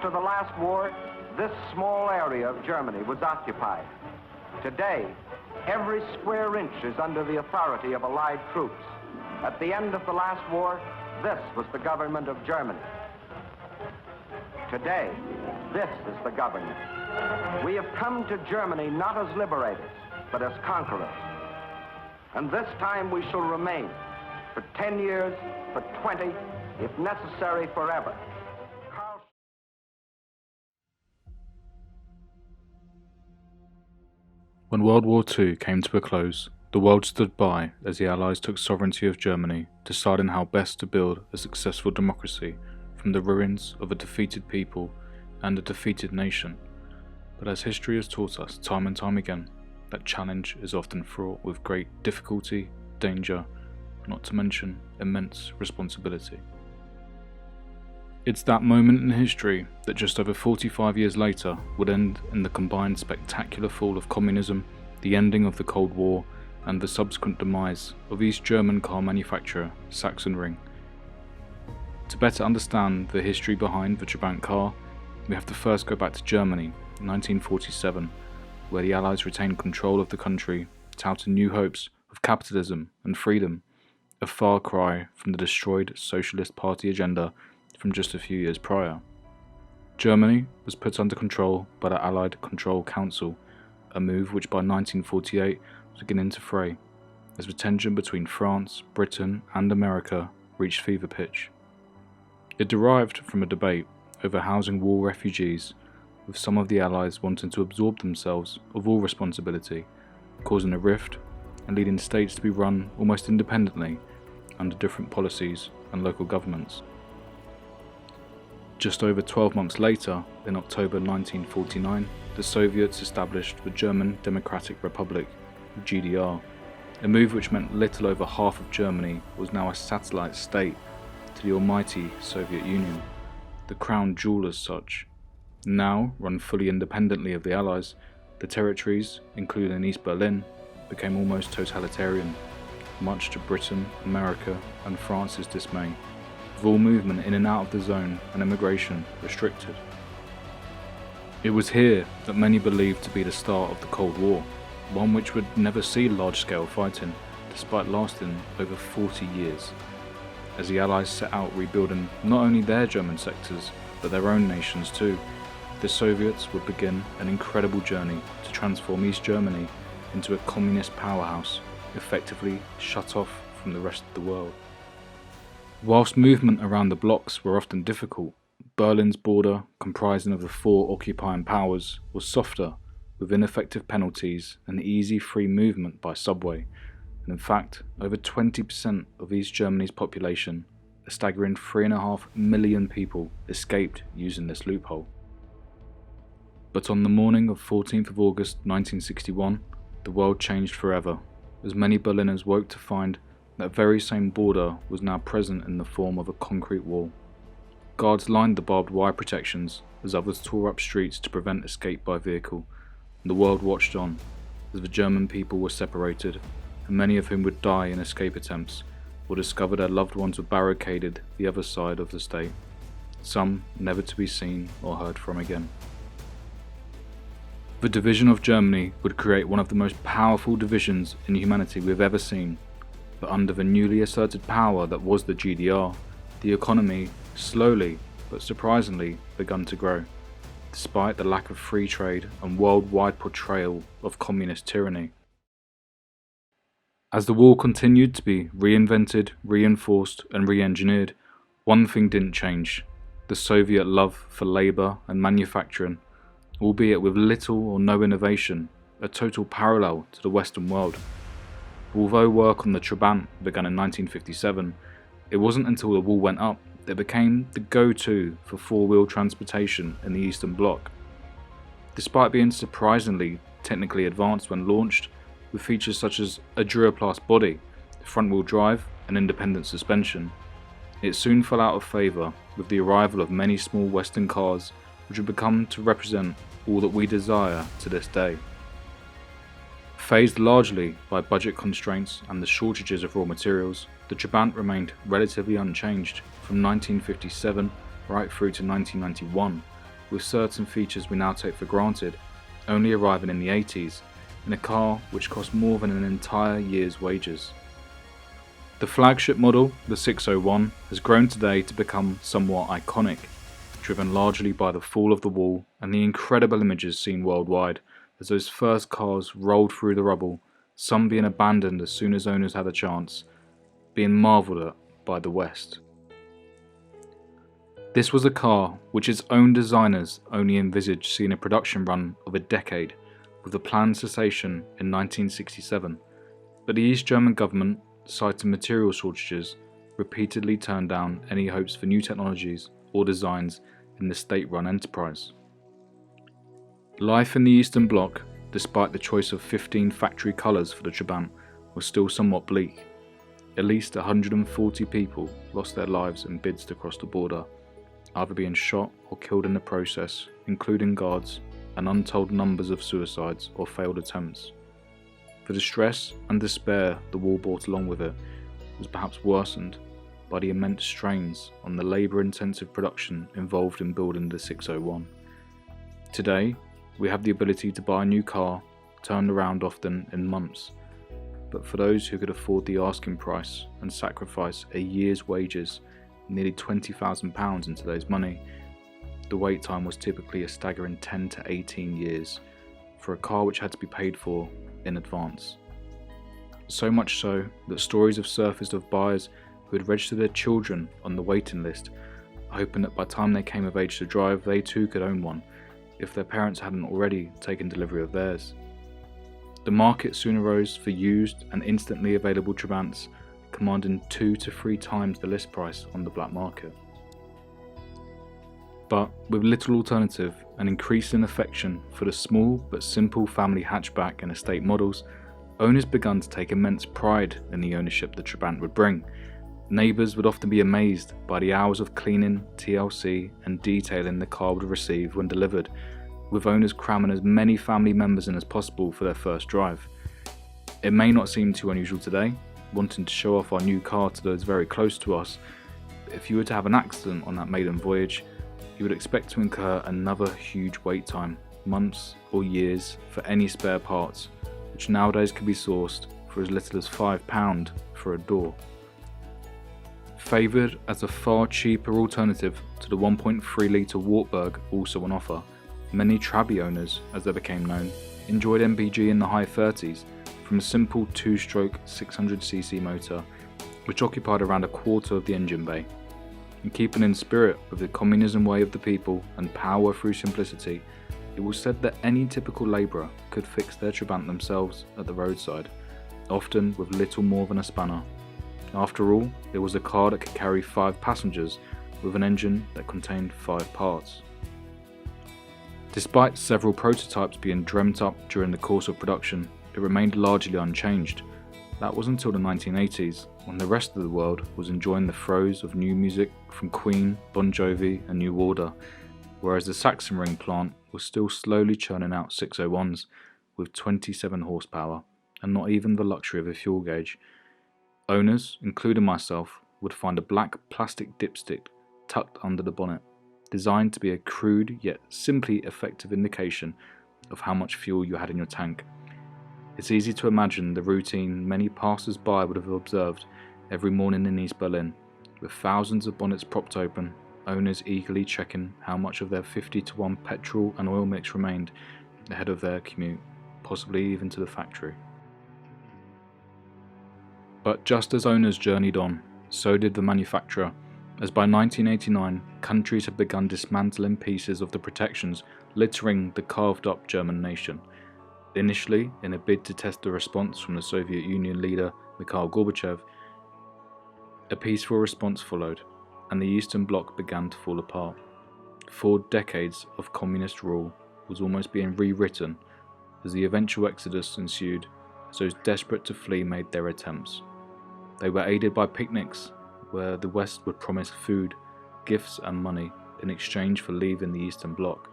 After the last war, this small area of Germany was occupied. Today, every square inch is under the authority of Allied troops. At the end of the last war, this was the government of Germany. Today, this is the government. We have come to Germany not as liberators, but as conquerors. And this time we shall remain for 10 years, for 20, if necessary, forever. When World War II came to a close, the world stood by as the Allies took sovereignty of Germany, deciding how best to build a successful democracy from the ruins of a defeated people and a defeated nation. But as history has taught us time and time again, that challenge is often fraught with great difficulty, danger, not to mention immense responsibility. It's that moment in history that just over 45 years later would end in the combined spectacular fall of communism, the ending of the Cold War, and the subsequent demise of East German car manufacturer Sachsenring. To better understand the history behind the Trabant car, we have to first go back to Germany in 1947, where the Allies retained control of the country, touting new hopes of capitalism and freedom, a far cry from the destroyed Socialist Party agenda from just a few years prior. Germany was put under control by the Allied Control Council, a move which by 1948 was beginning to fray, as the tension between France, Britain and America reached fever pitch. It derived from a debate over housing war refugees, with some of the Allies wanting to absorb themselves of all responsibility, causing a rift and leading states to be run almost independently under different policies and local governments. Just over 12 months later, in October 1949, the Soviets established the German Democratic Republic, GDR, a move which meant little over half of Germany was now a satellite state to the almighty Soviet Union, the crown jewel as such. Now run fully independently of the Allies, the territories, including East Berlin, became almost totalitarian, much to Britain, America and France's dismay, with all movement in and out of the zone and immigration restricted. It was here that many believed to be the start of the Cold War, one which would never see large-scale fighting, despite lasting over 40 years, as the Allies set out rebuilding not only their German sectors, but their own nations too. The Soviets would begin an incredible journey to transform East Germany into a communist powerhouse, effectively shut off from the rest of the world. Whilst movement around the blocks were often difficult, Berlin's border, comprising of the four occupying powers, was softer, with ineffective penalties and easy free movement by subway, and in fact, over 20% of East Germany's population, a staggering 3.5 million people, escaped using this loophole. But on the morning of 14th of August 1961, the world changed forever, as many Berliners woke to find that very same border was now present in the form of a concrete wall. Guards lined the barbed wire protections as others tore up streets to prevent escape by vehicle, and the world watched on as the German people were separated, and many of whom would die in escape attempts or discover their loved ones were barricaded the other side of the state, some never to be seen or heard from again. The division of Germany would create one of the most powerful divisions in humanity we've ever seen, but under the newly asserted power that was the GDR, the economy slowly but surprisingly begun to grow, despite the lack of free trade and worldwide portrayal of communist tyranny. As the war continued to be reinvented, reinforced and re-engineered, one thing didn't change: the Soviet love for labour and manufacturing, albeit with little or no innovation, a total parallel to the Western world. Although work on the Trabant began in 1957, it wasn't until the wall went up that it became the go-to for four-wheel transportation in the Eastern Bloc. Despite being surprisingly technically advanced when launched, with features such as a Duraplast body, front-wheel drive and independent suspension, it soon fell out of favour with the arrival of many small Western cars which would become to represent all that we desire to this day. Phased largely by budget constraints and the shortages of raw materials, the Trabant remained relatively unchanged from 1957 right through to 1991, with certain features we now take for granted, only arriving in the 80s, in a car which cost more than an entire year's wages. The flagship model, the 601, has grown today to become somewhat iconic, driven largely by the fall of the wall and the incredible images seen worldwide as those first cars rolled through the rubble, some being abandoned as soon as owners had a chance, being marvelled at by the West. This was a car which its own designers only envisaged seeing a production run of a decade, with the planned cessation in 1967, but the East German government, citing material shortages, repeatedly turned down any hopes for new technologies or designs in the state-run enterprise. Life in the Eastern Bloc, despite the choice of 15 factory colours for the Trabant, was still somewhat bleak. At least 140 people lost their lives in bids to cross the border, either being shot or killed in the process, including guards, and untold numbers of suicides or failed attempts. The distress and despair the war brought along with it was perhaps worsened by the immense strains on the labour-intensive production involved in building the 601. Today, we have the ability to buy a new car, turned around often in months, but for those who could afford the asking price and sacrifice a year's wages, nearly £20,000 in today's money, the wait time was typically a staggering 10 to 18 years for a car which had to be paid for in advance. So much so that stories have surfaced of buyers who had registered their children on the waiting list, hoping that by the time they came of age to drive, they too could own one, if their parents hadn't already taken delivery of theirs. The market soon arose for used and instantly available Trabants, commanding 2 to 3 times the list price on the black market. But with little alternative and increasing affection for the small but simple family hatchback and estate models, owners began to take immense pride in the ownership the Trabant would bring. Neighbours would often be amazed by the hours of cleaning, TLC and detailing the car would receive when delivered, with owners cramming as many family members in as possible for their first drive. It may not seem too unusual today, wanting to show off our new car to those very close to us, but if you were to have an accident on that maiden voyage, you would expect to incur another huge wait time, months or years, for any spare parts, which nowadays can be sourced for as little as £5 for a door. Favoured as a far cheaper alternative to the 1.3 litre Wartburg also on offer, many Trabi owners, as they became known, enjoyed MPG in the high 30s from a simple 2-stroke 600cc motor, which occupied around a quarter of the engine bay. And keeping in spirit with the communism way of the people and power through simplicity, it was said that any typical labourer could fix their Trabant themselves at the roadside, often with little more than a spanner. After all, it was a car that could carry 5 passengers with an engine that contained 5 parts. Despite several prototypes being dreamt up during the course of production, it remained largely unchanged. That was until the 1980s, when the rest of the world was enjoying the throes of new music from Queen, Bon Jovi and New Order, whereas the Sachsenring plant was still slowly churning out 601s with 27 horsepower and not even the luxury of a fuel gauge. Owners, including myself, would find a black plastic dipstick tucked under the bonnet, designed to be a crude yet simply effective indication of how much fuel you had in your tank. It's easy to imagine the routine many passers-by would have observed every morning in East Berlin, with thousands of bonnets propped open, owners eagerly checking how much of their 50-to-1 petrol and oil mix remained ahead of their commute, possibly even to the factory. But just as owners journeyed on, so did the manufacturer, as by 1989 countries had begun dismantling pieces of the protections littering the carved-up German nation. Initially, in a bid to test the response from the Soviet Union leader Mikhail Gorbachev, a peaceful response followed, and the Eastern Bloc began to fall apart. 4 decades of communist rule was almost being rewritten as the eventual exodus ensued, as those desperate to flee made their attempts. They were aided by picnics, where the West would promise food, gifts and money in exchange for leaving the Eastern Bloc,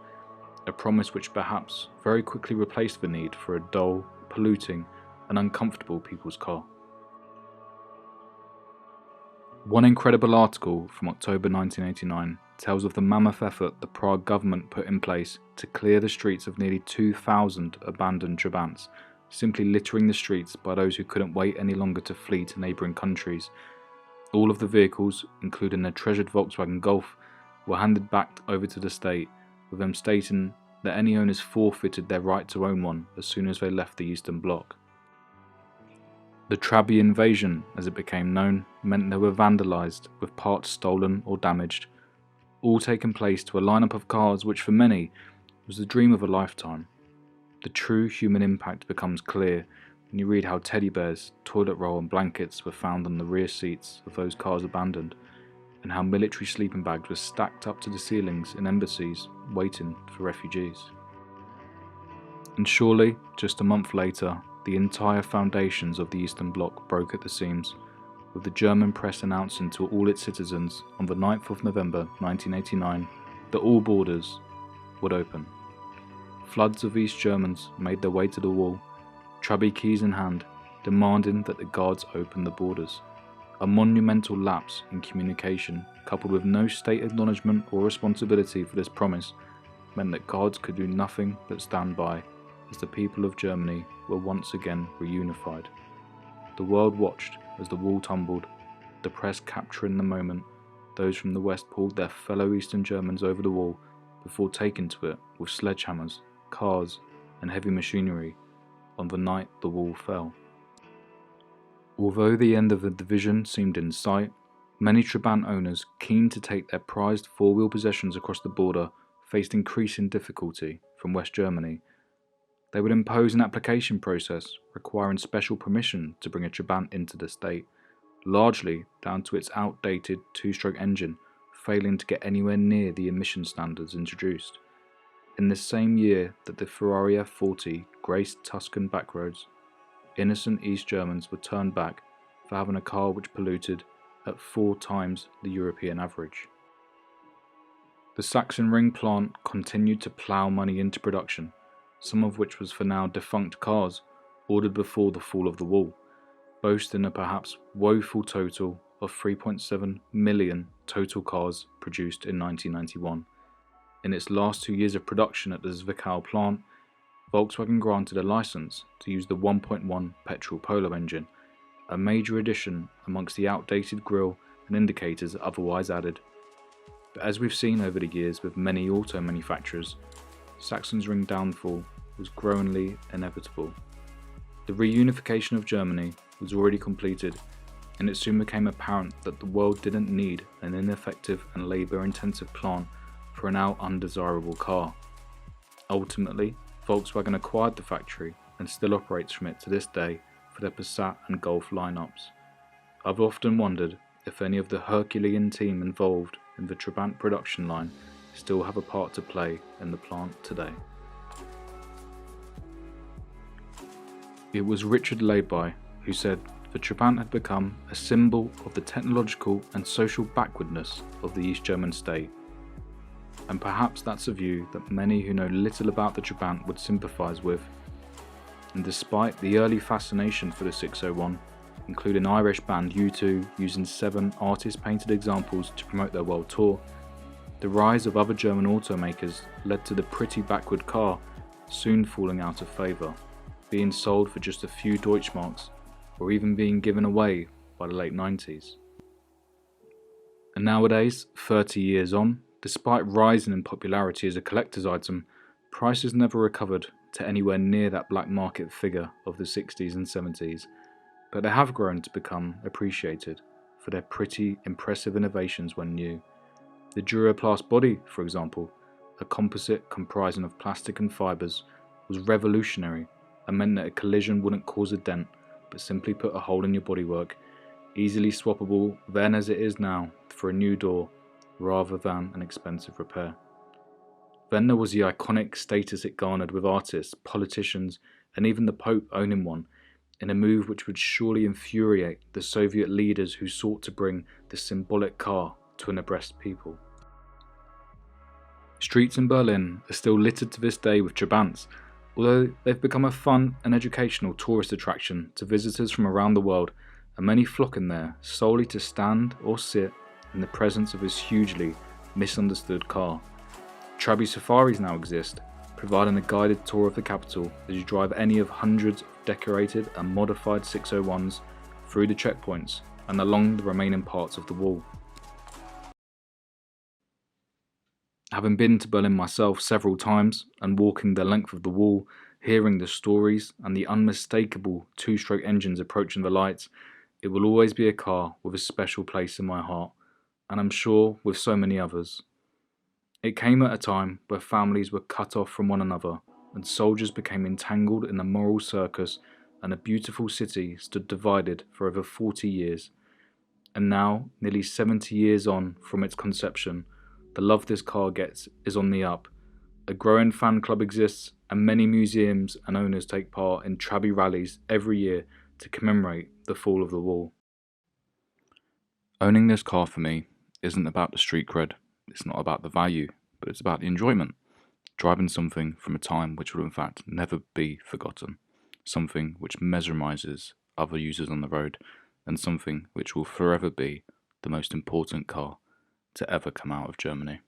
a promise which perhaps very quickly replaced the need for a dull, polluting and uncomfortable people's car. One incredible article from October 1989 tells of the mammoth effort the Prague government put in place to clear the streets of nearly 2,000 abandoned Trabants, simply littering the streets by those who couldn't wait any longer to flee to neighbouring countries. All of the vehicles, including their treasured Volkswagen Golf, were handed back over to the state, with them stating that any owners forfeited their right to own one as soon as they left the Eastern Bloc. The Trabie invasion, as it became known, meant they were vandalised, with parts stolen or damaged, all taking place to a lineup of cars which for many was the dream of a lifetime. The true human impact becomes clear when you read how teddy bears, toilet roll and blankets were found on the rear seats of those cars abandoned, and how military sleeping bags were stacked up to the ceilings in embassies waiting for refugees. And surely, just a month later, the entire foundations of the Eastern Bloc broke at the seams, with the German press announcing to all its citizens on the 9th of November 1989 that all borders would open. Floods of East Germans made their way to the wall, Trabie keys in hand, demanding that the guards open the borders. A monumental lapse in communication, coupled with no state acknowledgement or responsibility for this promise, meant that guards could do nothing but stand by as the people of Germany were once again reunified. The world watched as the wall tumbled, the press capturing the moment. Those from the west pulled their fellow Eastern Germans over the wall before taking to it with sledgehammers, cars and heavy machinery on the night the wall fell. Although the end of the division seemed in sight, many Trabant owners keen to take their prized four-wheel possessions across the border faced increasing difficulty from West Germany. They would impose an application process requiring special permission to bring a Trabant into the state, largely down to its outdated two-stroke engine failing to get anywhere near the emission standards introduced. In the same year that the Ferrari F40 graced Tuscan backroads, innocent East Germans were turned back for having a car which polluted at 4 times the European average. The Sachsenring plant continued to plough money into production, some of which was for now defunct cars ordered before the fall of the wall, boasting a perhaps woeful total of 3.7 million total cars produced in 1991. In its last 2 years of production at the Zwickau plant, Volkswagen granted a license to use the 1.1 petrol Polo engine, a major addition amongst the outdated grille and indicators otherwise added. But as we've seen over the years with many auto manufacturers, Sachsenring's downfall was growingly inevitable. The reunification of Germany was already completed, and it soon became apparent that the world didn't need an ineffective and labour-intensive plant for a now undesirable car. Ultimately, Volkswagen acquired the factory and still operates from it to this day for their Passat and Golf lineups. I've often wondered if any of the Herculean team involved in the Trabant production line still have a part to play in the plant today. It was Richard Lay-by who said the Trabant had become a symbol of the technological and social backwardness of the East German state. And perhaps that's a view that many who know little about the Trabant would sympathise with. And despite the early fascination for the 601, including Irish band U2 using 7 artist-painted examples to promote their world tour, the rise of other German automakers led to the pretty backward car soon falling out of favour, being sold for just a few Deutschmarks, or even being given away by the late 90s. And nowadays, 30 years on, despite rising in popularity as a collector's item, prices never recovered to anywhere near that black market figure of the 60s and 70s, but they have grown to become appreciated for their pretty, impressive innovations when new. The Duraplast body, for example, a composite comprising of plastic and fibres, was revolutionary and meant that a collision wouldn't cause a dent, but simply put a hole in your bodywork, easily swappable then as it is now for a new door, rather than an expensive repair. Then there was the iconic status it garnered with artists, politicians, and even the Pope owning one, in a move which would surely infuriate the Soviet leaders who sought to bring the symbolic car to an oppressed people. Streets in Berlin are still littered to this day with Trabants, although they've become a fun and educational tourist attraction to visitors from around the world and many flock in there solely to stand or sit in the presence of this hugely misunderstood car. Trabi safaris now exist, providing a guided tour of the capital as you drive any of hundreds of decorated and modified 601s through the checkpoints and along the remaining parts of the wall. Having been to Berlin myself several times and walking the length of the wall, hearing the stories and the unmistakable two-stroke engines approaching the lights, it will always be a car with a special place in my heart, and I'm sure with so many others. It came at a time where families were cut off from one another and soldiers became entangled in a moral circus, and a beautiful city stood divided for over 40 years. And now, nearly 70 years on from its conception, the love this car gets is on the up. A growing fan club exists, and many museums and owners take part in Trabi rallies every year to commemorate the fall of the wall. Owning this car for me isn't about the street cred, it's not about the value, but it's about the enjoyment. Driving something from a time which will in fact never be forgotten, something which mesmerises other users on the road, and something which will forever be the most important car to ever come out of Germany.